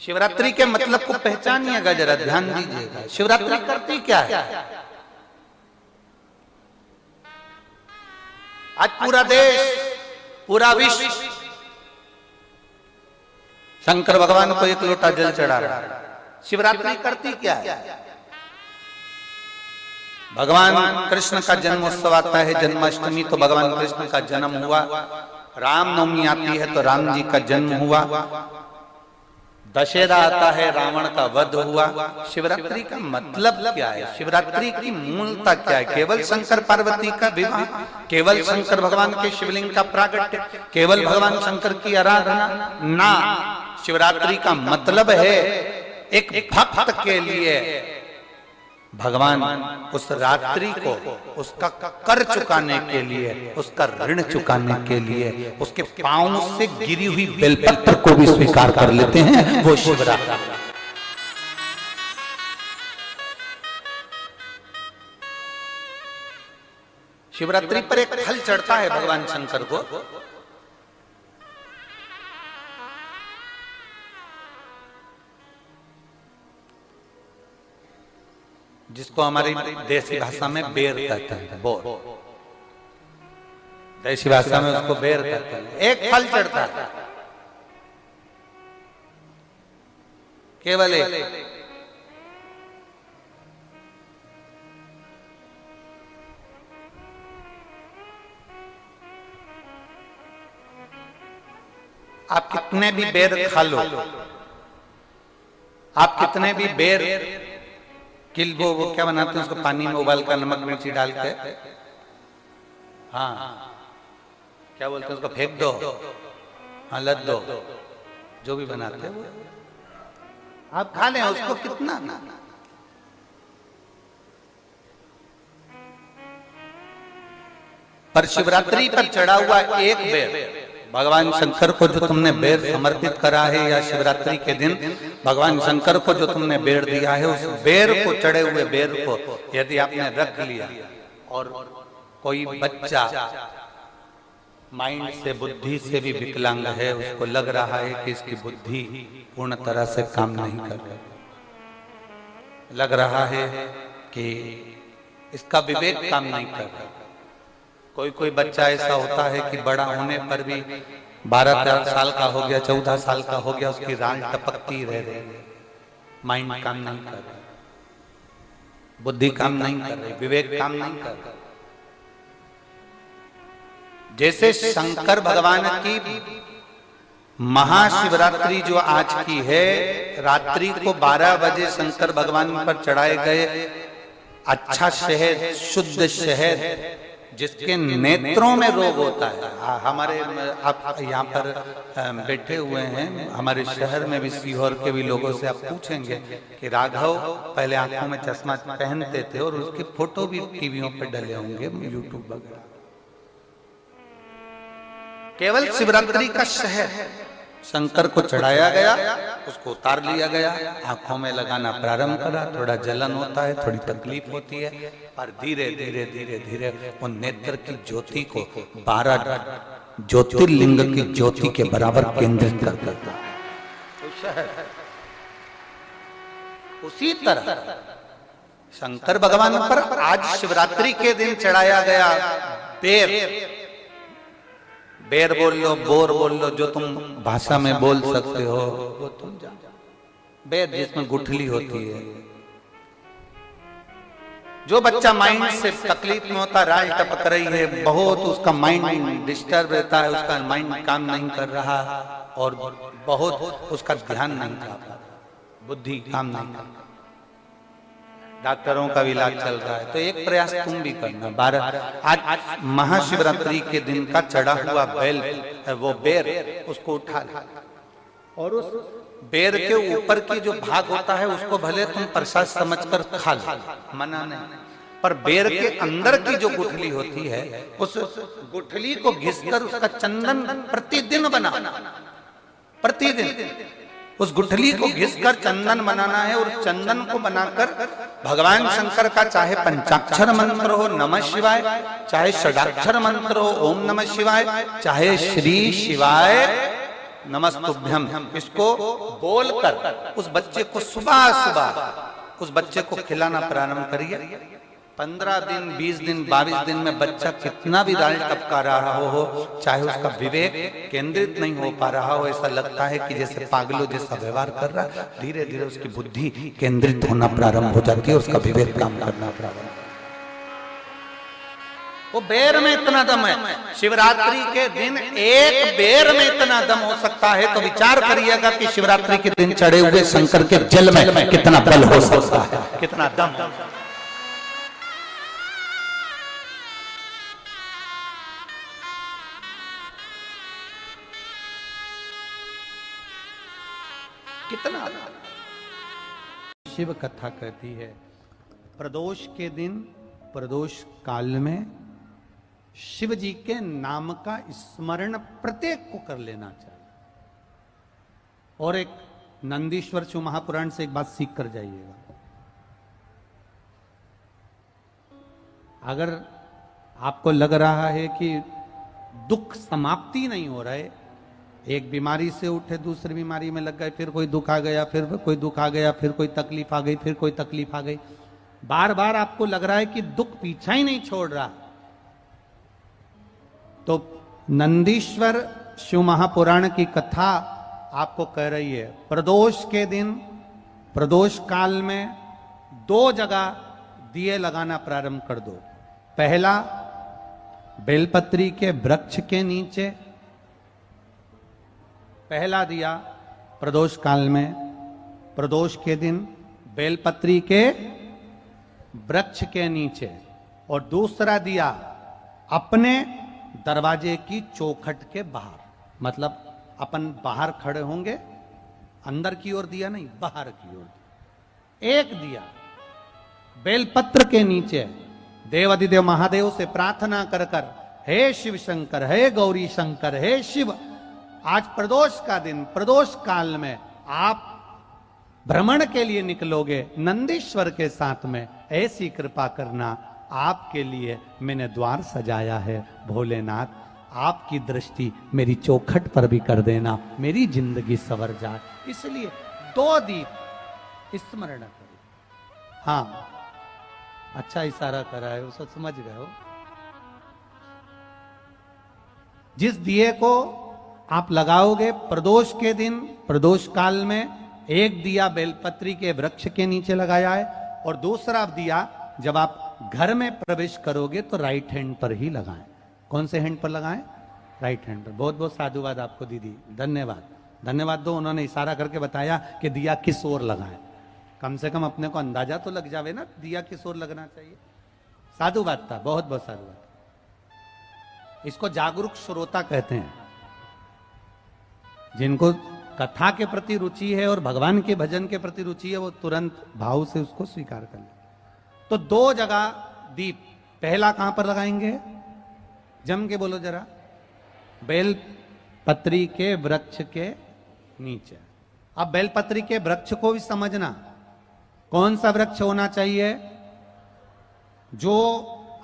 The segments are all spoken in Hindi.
शिवरात्रि के मतलब को पहचानिएगा, जरा ध्यान दीजिएगा। शिवरात्रि करती क्या है? आज पूरा देश, पूरा विश्व शंकर भगवान को एक लोटा जल चढ़ा रहा है। शिवरात्रि करती क्या है? भगवान कृष्ण का जन्मोत्सव आता है, जन्माष्टमी, तो भगवान कृष्ण का जन्म हुआ। रामनवमी आती है तो राम जी का जन्म हुआ। दशहरा आता है, रावण का वध हुआ। शिवरात्रि का मतलब क्या है? शिवरात्रि की मूलता क्या है? केवल शंकर पार्वती का विवाह, केवल शंकर भगवान के शिवलिंग का प्रागट्य, केवल भगवान शंकर की आराधना ना। शिवरात्रि का मतलब है एक भक्त के लिए भगवान उस रात्रि को उसका कर चुकाने के लिए, उसका ऋण चुकाने के लिए उसके पांव से गिरी हुई बेलपत्र को भी स्वीकार कर लेते हैं। वो शिवरात्रि। शिवरात्रि पर एक फल चढ़ता है भगवान शंकर को, जिसको हमारी देसी भाषा में बेर कहते हैं। बोर, देसी भाषा में उसको बेर कहते हैं। एक फल चढ़ता है, केवल एक। आप कितने भी बेर खा लो, आप कितने भी बेर वो क्या बनाते हैं उसको पानी में उबाल कर नमक मिर्ची डाल के, हाँ क्या बोलते हैं उसको, फेंक दो, हाँ लद दो, जो भी बनाते हैं वो आप खा लें, उसको कितना ना। पर शिवरात्रि पर चढ़ा हुआ एक बेर, भगवान शंकर को जो तुमने बेर समर्पित करा है, या शिवरात्रि के दिन भगवान शंकर को जो तुमने बेर दिया है, उस बेर को, चढ़े हुए बेर को यदि आपने रख लिया और कोई बच्चा माइंड से, बुद्धि से भी विकलांग है, उसको लग रहा है कि इसकी बुद्धि पूर्ण तरह से काम नहीं कर रही, लग रहा है कि इसका विवेक काम नहीं कर रहा। कोई बच्चा ऐसा होता है कि बड़ा होने पर भी 12 साल का हो गया, 14 साल का हो गया, उसकी राल टपकती रह रही है, माइंड काम नहीं कर रहा, बुद्धि काम नहीं कर रही, विवेक काम नहीं कर रहा। जैसे शंकर भगवान की महाशिवरात्रि जो आज की है, रात्रि को 12 बजे शंकर भगवान पर चढ़ाए गए अच्छा शहद, शुद्ध शहद, जिसके नेत्रों में रोग होता है। हमारे आप यहाँ पर बैठे हुए हैं, हमारे शहर में भी, सीहोर के भी लोगों से आप पूछेंगे कि राघव पहले आंखों में चश्मा पहनते थे, और उसके फोटो भी टीवियों पे डले होंगे, यूट्यूब वगैरह। केवल शिवरात्रि का शहद शंकर को चढ़ाया गया, उसको उतार लिया गया, आंखों में लगाना प्रारंभ करा। थोड़ा जलन होता है, थोड़ी तकलीफ होती है, पर धीरे धीरे धीरे धीरे वो नेत्र की ज्योति को 12 ज्योतिर्लिंग की ज्योति के बराबर केंद्रित कर देता है। उसी तरह शंकर भगवान पर आज शिवरात्रि के दिन चढ़ाया गया बेर, बेर बोल लो, बोर बोल लो, जो तुम भाषा में बोल सकते हो वो तुम जानो। बेर जिसमें गुठली होती है, जो बच्चा माइंड से तकलीफ में होता, राल टपक रही है, बहुत उसका माइंड डिस्टर्ब रहता है, उसका माइंड काम नहीं कर रहा और बहुत उसका ध्यान नहीं कर रहा, बुद्धि काम नहीं कर रहा, डॉक्टरों का भी इलाज चल रहा है, तो एक प्रयास तुम भी करना। 12 आज महाशिवरात्रि के दिन का चढ़ा हुआ बेल, वो बेर, उसको उठा ले, और उस बेर के ऊपर की जो भाग होता है उसको भले तुम प्रसाद समझकर खा लो, मना नहीं, पर बेर के अंदर की जो गुठली होती है, उस गुठली को घिसकर उसका चंदन प्रतिदिन बनाना, प्रतिदिन उस गुठली को घिसकर चंदन बनाना है। और चंदन को बनाकर भगवान शंकर का चाहे पंचाक्षर मंत्र हो नमः शिवाय, चाहे षडाक्षर मंत्र हो ओम नमः शिवाय, चाहे श्री शिवाय नमस्तुभ्यम, इसको बोलकर उस बच्चे को सुबह सुबह उस बच्चे को खिलाना प्रारंभ करिए। 15 दिन, 20 दिन, 22 दिन में बच्चा कितना भी राल टपका रहा हो, चाहे उसका विवेक केंद्रित नहीं हो पा रहा हो, ऐसा लगता है कि जैसे पागलों जैसा व्यवहार कर रहा, धीरे धीरे उसकी बुद्धि केंद्रित होना प्रारंभ हो जाती है, उसका विवेक काम करना प्रारंभ। वो बेर में इतना दम है, शिवरात्रि के दिन एक बेर में इतना दम हो सकता है, तो विचार करिएगा कि शिवरात्रि के दिन चढ़े हुए शंकर के जल में कितना बल हो सकता है, कितना दम। कितना। शिव कथा कहती है प्रदोष के दिन, प्रदोष काल में शिव जी के नाम का स्मरण प्रत्येक को कर लेना चाहिए। और एक नंदीश्वर शिव महापुराण से एक बात सीख कर जाइएगा, अगर आपको लग रहा है कि दुख समाप्ति नहीं हो रहा है, एक बीमारी से उठे दूसरी बीमारी में लग गए, फिर कोई दुख आ गया, फिर कोई दुख आ गया, फिर कोई तकलीफ आ गई, फिर कोई तकलीफ आ गई, बार बार आपको लग रहा है कि दुख पीछा ही नहीं छोड़ रहा, तो नंदीश्वर शिव महापुराण की कथा आपको कह रही है प्रदोष के दिन, प्रदोष काल में 2 जगह दिए लगाना प्रारंभ कर दो। पहला बेलपत्री के वृक्ष के नीचे, पहला दिया प्रदोष काल में, प्रदोष के दिन बेलपत्री के वृक्ष के नीचे, और दूसरा दिया अपने दरवाजे की चौखट के बाहर, मतलब अपन बाहर खड़े होंगे, अंदर की ओर दिया नहीं, बाहर की ओर। एक दिया बेलपत्र के नीचे देवाधिदेव महादेव से प्रार्थना कर कर, हे शिव शंकर, हे गौरी शंकर, हे शिव, आज प्रदोष का दिन, प्रदोष काल में आप भ्रमण के लिए निकलोगे नंदीश्वर के साथ में, ऐसी कृपा करना, आपके लिए मैंने द्वार सजाया है भोलेनाथ, आपकी दृष्टि मेरी चौखट पर भी कर देना, मेरी जिंदगी संवर जाए। इसलिए 2 दीप स्मरण करो। हाँ, अच्छा इशारा करा है, उसको समझ गए हो। जिस दिए को आप लगाओगे प्रदोष के दिन, प्रदोष काल में, एक दिया बेलपत्री के वृक्ष के नीचे लगाया है, और दूसरा दिया जब आप घर में प्रवेश करोगे तो राइट हैंड पर ही लगाएं। कौन से हैंड पर लगाएं? राइट हैंड पर। बहुत बहुत साधुवाद आपको दीदी, धन्यवाद, धन्यवाद दो, उन्होंने इशारा करके बताया कि दिया किस ओर लगाएं, कम से कम अपने को अंदाजा तो लग जावे ना दिया किस ओर लगना चाहिए। साधुवाद था, बहुत बहुत साधुवाद। इसको जागरूक श्रोता कहते हैं, जिनको कथा के प्रति रुचि है और भगवान के भजन के प्रति रुचि है, वो तुरंत भाव से उसको स्वीकार कर ले। तो 2 जगह दीप, पहला कहां पर लगाएंगे? जम के बोलो जरा, बेलपत्री के वृक्ष के नीचे। अब बेलपत्री के वृक्ष को भी समझना, कौन सा वृक्ष होना चाहिए? जो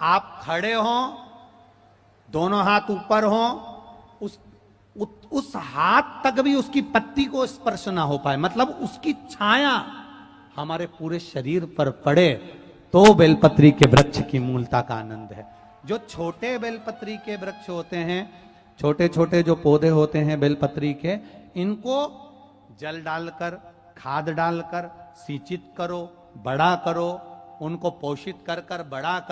आप खड़े हो, दोनों हाथ ऊपर हो, उस हाथ तक भी उसकी पत्ती को स्पर्श ना हो पाए, मतलब उसकी छाया हमारे पूरे शरीर पर पड़े, तो बेलपत्री के वृक्ष की मूलता का आनंद है। जो छोटे बेलपत्री के वृक्ष होते हैं, छोटे छोटे जो पौधे होते हैं बेलपत्री के, इनको जल डालकर, खाद डालकर सिंचित करो, बड़ा करो, उनको पोषित कर कर बड़ा कर